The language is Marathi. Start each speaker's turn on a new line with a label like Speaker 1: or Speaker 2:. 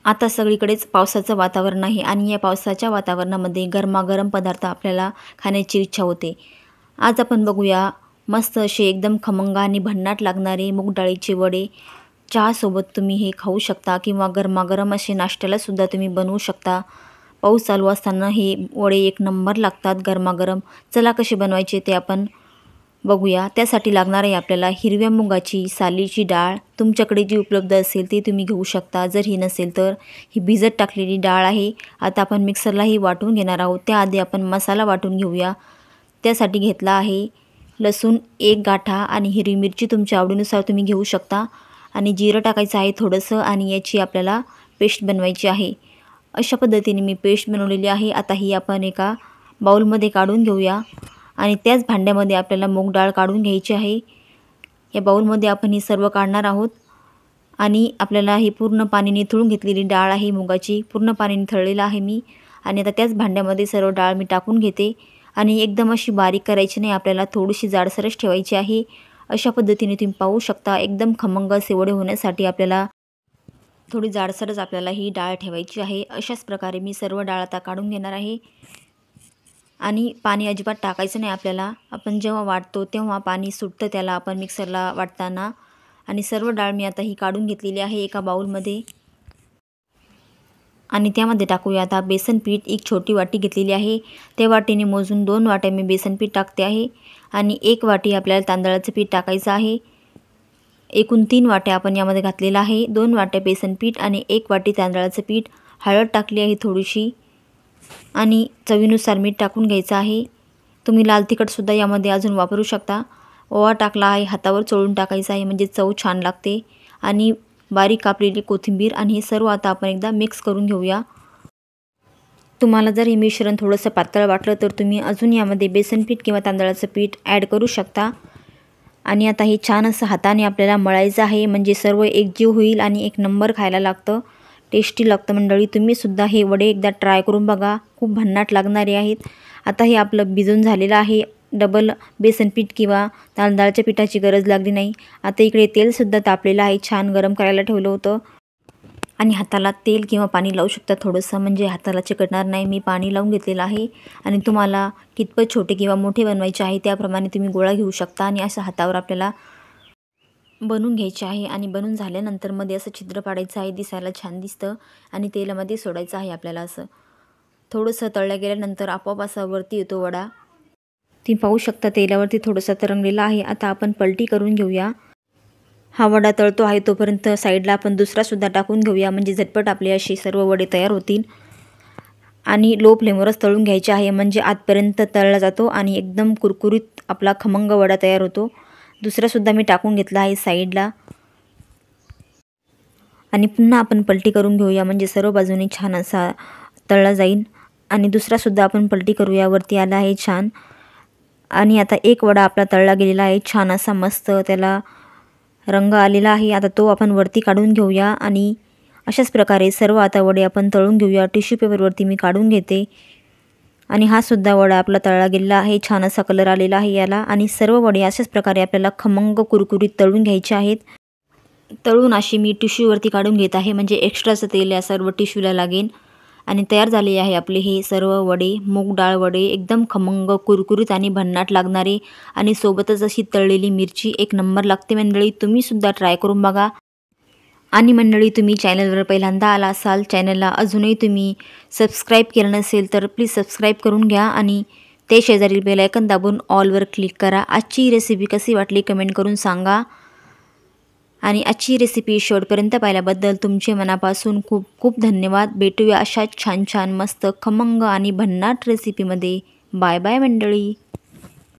Speaker 1: आता सगळीकडेच पावसाचं वातावरण आहे आणि या पावसाच्या वातावरणामध्ये गरमागरम पदार्थ आपल्याला खाण्याची इच्छा होते। आज आपण बघूया मस्त असे एकदम खमंग आणि भन्नाट लागणारे मूग डाळीचे वडे। चहासोबत तुम्ही हे खाऊ शकता किंवा गरमागरम असे नाश्त्याला सुद्धा तुम्ही बनवू शकता। पाऊस चालू असताना हे वडे एक नंबर लागतात गरमागरम। चला कसे बनवायचे ते आपण बघूया। त्यासाठी लागणार आहे आपल्याला हिरव्या मुगाची सालीची डाळ। तुमच्याकडे जी उपलब्ध असेल ती तुम्ही घेऊ शकता। जर ही नसेल तर ही भिजत टाकलेली डाळ आहे। आता आपण मिक्सरला ही वाटून घेणार आहोत। त्याआधी आपण मसाला वाटून घेऊया। त्यासाठी घेतला आहे लसूण 1 गाठा आणि हिरवी मिरची तुमच्या आवडीनुसार तुम्ही घेऊ शकता आणि जिरं टाकायचं आहे थोडंसं आणि याची आपल्याला पेस्ट बनवायची आहे। अशा पद्धतीने मी पेस्ट बनवलेली आहे। आता ही आपण एका बाउलमध्ये काढून घेऊया आणि त्याच भांड्यामध्ये आपल्याला मूग डाळ काढून घ्यायची आहे। या बाउलमध्ये आपण ही सर्व काढणार आहोत आणि आपल्याला ही पूर्ण पाणी निथळून घेतलेली डाळ आहे मुगाची, पूर्ण पाणी निथळलेलं आहे मी। आणि आता त्याच भांड्यामध्ये सर्व डाळ मी टाकून घेते आणि एकदम अशी बारीक करायची नाही, आपल्याला थोडीशी जाडसरच ठेवायची आहे। अशा पद्धतीने तुम्ही पाहू शकता एकदम खमंग असे वडे होण्यासाठी आपल्याला थोडी जाडसरच आपल्याला ही डाळ ठेवायची आहे। अशाच प्रकारे मी सर्व डाळ आता काढून घेणार आहे आणि पाणी अजिबात टाकायचं नाही आपल्याला। आपण जेव्हा वाटतो तेव्हा पाणी सुटतं त्याला आपण मिक्सरला वाटताना। आणि सर्व डाळ मी आता ही काढून घेतलेली आहे एका बाउलमध्ये आणि त्यामध्ये टाकूया आता बेसन पीठ। एक छोटी वाटी घेतलेली आहे, त्या वाटीने मोजून 2 वाट्या मी बेसन पीठ टाकते आहे आणि 1 वाटी आपल्याला तांदळाचं पीठ टाकायचं आहे। एकूण 3 वाट्या आपण यामध्ये घातलेलं आहे। 2 वाट्या बेसन पीठ आणि 1 वाटी तांदळाचं पीठ। हळद टाकली आहे थोडीशी आणि चवीनुसार मीठ टाकून घ्यायचं आहे। तुम्ही लाल तिखटसुद्धा यामध्ये अजून वापरू शकता। ओवा टाकला आहे, हातावर चोळून टाकायचा आहे म्हणजे चव छान लागते। आणि बारीक कापलेली कोथिंबीर आणि हे सर्व आता आपण एकदा मिक्स करून घेऊया। तुम्हाला जर हे मिश्रण थोडंसं पातळ वाटलं तर तुम्ही अजून यामध्ये बेसन पीठ किंवा तांदळाचं पीठ ॲड करू शकता। आणि आता हे छान असं हाताने आपल्याला मळायचं आहे म्हणजे सर्व एकजीव होईल आणि एक नंबर खायला लागतं, टेस्टी लागतं मंडळी। तुम्हीसुद्धा हे वडे एकदा ट्राय करून बघा, खूप भन्नाट लागणारे आहेत। आता हे आपलं भिजून झालेलं आहे, डबल बेसन पीठ किंवा तांदळाच्या पिठाची गरज लागली नाही। आता इकडे तेलसुद्धा तापलेलं आहे, छान गरम करायला ठेवलं होतं आणि हाताला तेल किंवा पाणी लावू शकता थोडंसं म्हणजे हाताला चिकटणार नाही। मी पाणी लावून घेतलेलं आहे आणि तुम्हाला कितपत छोटे किंवा मोठे बनवायचे आहे त्याप्रमाणे तुम्ही गोळा घेऊ शकता आणि असं हातावर आपल्याला बनवून घ्यायचे आहे। आणि बनवून झाल्यानंतर मध्ये असं छिद्र पाडायचं आहे, दिसायला छान दिसतं आणि तेलामध्ये सोडायचं आहे आपल्याला। असं थोडंसं तळल्या गेल्यानंतर आपोआप असा वरती येतो वडा, तुम्ही पाहू शकता तेलावरती थोडंसं तरंगलेला आहे। आता आपण पलटी करून घेऊया। हा वडा तळतो आहे तोपर्यंत साईडला आपण दुसरासुद्धा टाकून घेऊया म्हणजे झटपट आपले असे सर्व वडे तयार होतील। आणि लो फ्लेमवरच तळून घ्यायचे आहे म्हणजे आतपर्यंत तळला जातो आणि एकदम कुरकुरीत आपला खमंग वडा तयार होतो। दुसरासुद्धा मी टाकून घेतला आहे साईडला आणि पुन्हा आपण पलटी करून घेऊया म्हणजे सर्व बाजूने छान असा तळला जाईल। आणि दुसरासुद्धा आपण पलटी करूया, वरती आला आहे छान। आणि आता एक वडा आपला तळला गेलेला आहे, छान असा मस्त त्याला रंग आलेला आहे। आता तो आपण वरती काढून घेऊया आणि अशाच प्रकारे सर्व आता वडे आपण तळून घेऊया। टिश्यू पेपरवरती मी काढून घेते आणि हा सुद्धा वडा आपला तळला गेलेला आहे, छान असा कलर आलेला आहे याला। आणि सर्व वडे अशाच प्रकारे आपल्याला खमंग कुरकुरीत तळून घ्यायचे आहेत। तळून अशी मी टिश्यूवरती काढून घेत आहे म्हणजे एक्स्ट्राचं तेल या सर्व टिश्यूला लागेल। आणि तयार झाले आहे आपले हे सर्व वडे, मूग डाळ वडे, एकदम खमंग कुरकुरीत आणि भन्नाट लागणारे आणि सोबतच अशी तळलेली मिरची एक नंबर लागते मंडळी। तुम्हीसुद्धा ट्राय करून बघा। आणि मंडळी तुम्ही चॅनलवर पहिल्यांदा आला असाल, चॅनलला अजूनही तुम्ही सबस्क्राईब केलं नसेल तर प्लीज सबस्क्राईब करून घ्या आणि ते शेजारील बेल आयकॉन दाबून ऑलवर क्लिक करा। आजची रेसिपी कशी वाटली कमेंट करून सांगा आणि आजची रेसिपी शेवटपर्यंत पाहिल्याबद्दल तुमचे मनापासून खूप खूप धन्यवाद। भेटूया अशाच छान छान मस्त खमंग आणि भन्नाट रेसिपीमध्ये। बाय बाय मंडळी।